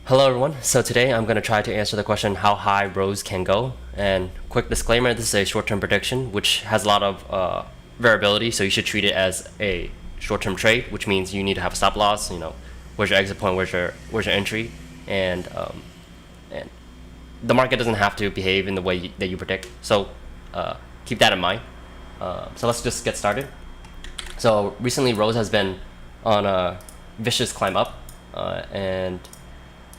Hello everyone, so today I'm going to try to answer the question how high Rose can go. And quick disclaimer, this is a short-term prediction which has a lot of variability, so you should treat it as a short-term trade, which means you need to have a stop loss, where's your exit point, where's your entry, and the market doesn't have to behave in the way that you predict, so keep that in mind. So let's just get started. So recently Rose has been on a vicious climb up, and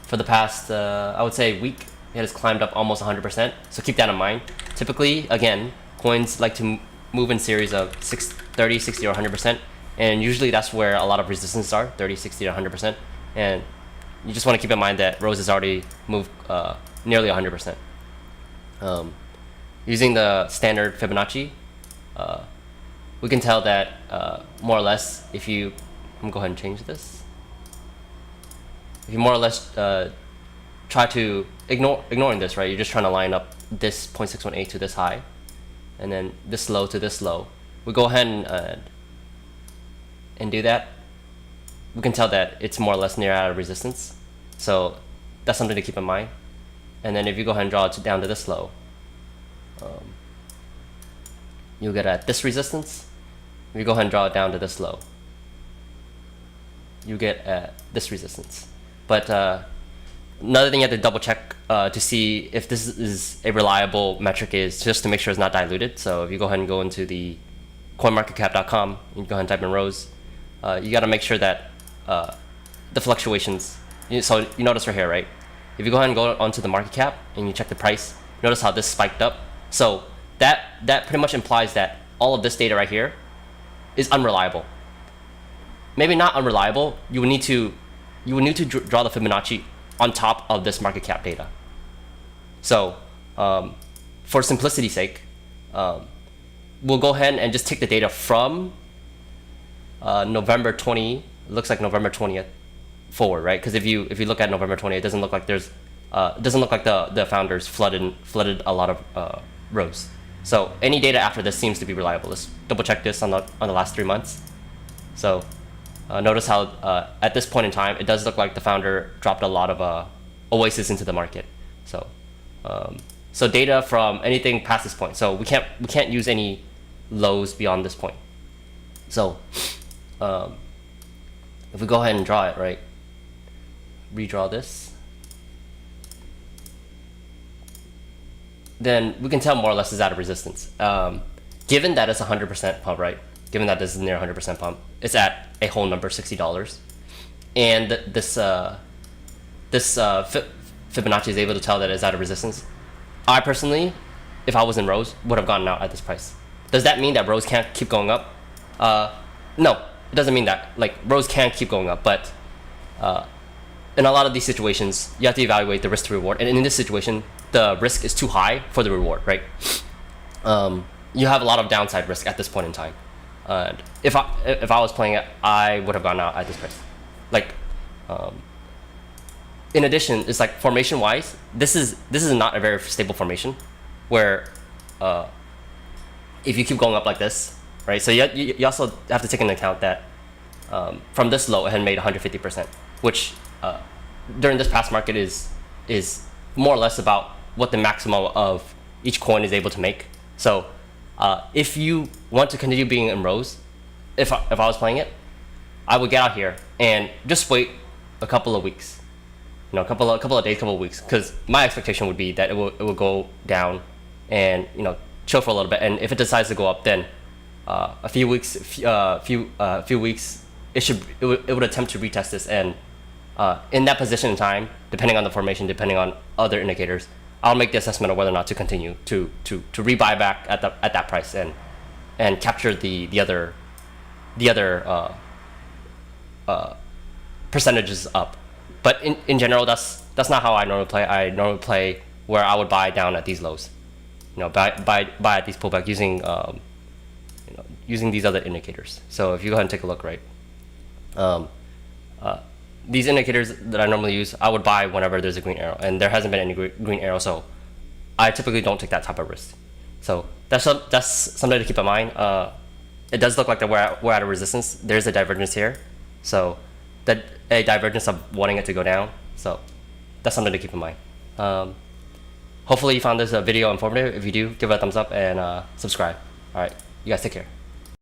for the past, I would say, week, it has climbed up almost 100%. So keep that in mind. Typically, again, coins like to move in series of 30, 60, or 100%. And usually that's where a lot of resistance are, 30, 60, or 100%. And you just want to keep in mind that Rose has already moved nearly 100%. Using the standard Fibonacci, we can tell that more or less if you, I'm going to go ahead and change this. If you more or less try to ignoring this, right? You're just trying to line up this 0.618 to this high, and then this low to this low. We go ahead and do that. We can tell that it's more or less near out of resistance. So that's something to keep in mind. And then if you go ahead and draw it down to this low, you'll get at this resistance. If you go ahead and draw it down to this low, you get at this resistance. But another thing you have to double check to see if this is a reliable metric is just to make sure it's not diluted. So if you go ahead and go into the coinmarketcap.com, you go ahead and type in Rose, you got to make sure that the fluctuations, so you notice right here, right? If you go ahead and go onto the market cap and you check the price, notice how this spiked up. So that pretty much implies that all of this data right here is unreliable. Maybe not unreliable, you would need to draw the Fibonacci on top of this market cap data. So for simplicity's sake, we'll go ahead and just take the data from November 20, it looks like November 20th forward, right? Because if you look at November 20th, it doesn't look like there's it doesn't look like the founders flooded a lot of rows. So any data after this seems to be reliable. Let's double check this on the last 3 months. So notice how at this point in time, it does look like the founder dropped a lot of Oasis into the market. So so data from anything past this point. So we can't use any lows beyond this point. So if we go ahead and draw it, right, redraw this, then we can tell more or less is out of resistance. Given that it's 100% pump, right? Given that this is near 100% pump, it's at a whole number, $60, and this Fibonacci is able to tell that it's out of resistance. I personally, if I was in Rose, would have gotten out at this price. Does that mean that Rose can't keep going up? No, it doesn't mean that. Like, Rose can keep going up, but in a lot of these situations, you have to evaluate the risk to reward, and in this situation, the risk is too high for the reward, right? You have a lot of downside risk at this point in time. If I was playing it, I would have gone out at this price. Like, in addition, it's like formation wise, this is not a very stable formation, where if you keep going up like this, right? So you also have to take into account that from this low, it had made 150%, which during this past market is more or less about what the maximum of each coin is able to make. So if you want to continue being in Rose, if I was playing it, I would get out here and just wait a couple of weeks, a couple of days, couple of weeks, because my expectation would be that it will go down and chill for a little bit, and if it decides to go up, then a few weeks, it would attempt to retest this, and in that position in time, depending on the formation, depending on other indicators, I'll make the assessment of whether or not to continue to rebuy back at that price and capture the other percentages up. But in general, that's not how I normally play. I normally play where I would buy down at these lows, buy at these pullback using using these other indicators. So if you go ahead and take a look, right, these indicators that I normally use, I would buy whenever there's a green arrow, and there hasn't been any green arrow, so I typically don't take that type of risk. So that's something to keep in mind. It does look like that we're at a resistance. There's a divergence here, so that a divergence of wanting it to go down. So that's something to keep in mind. Hopefully you found this video informative. If you do, give it a thumbs up and subscribe. All right, you guys take care.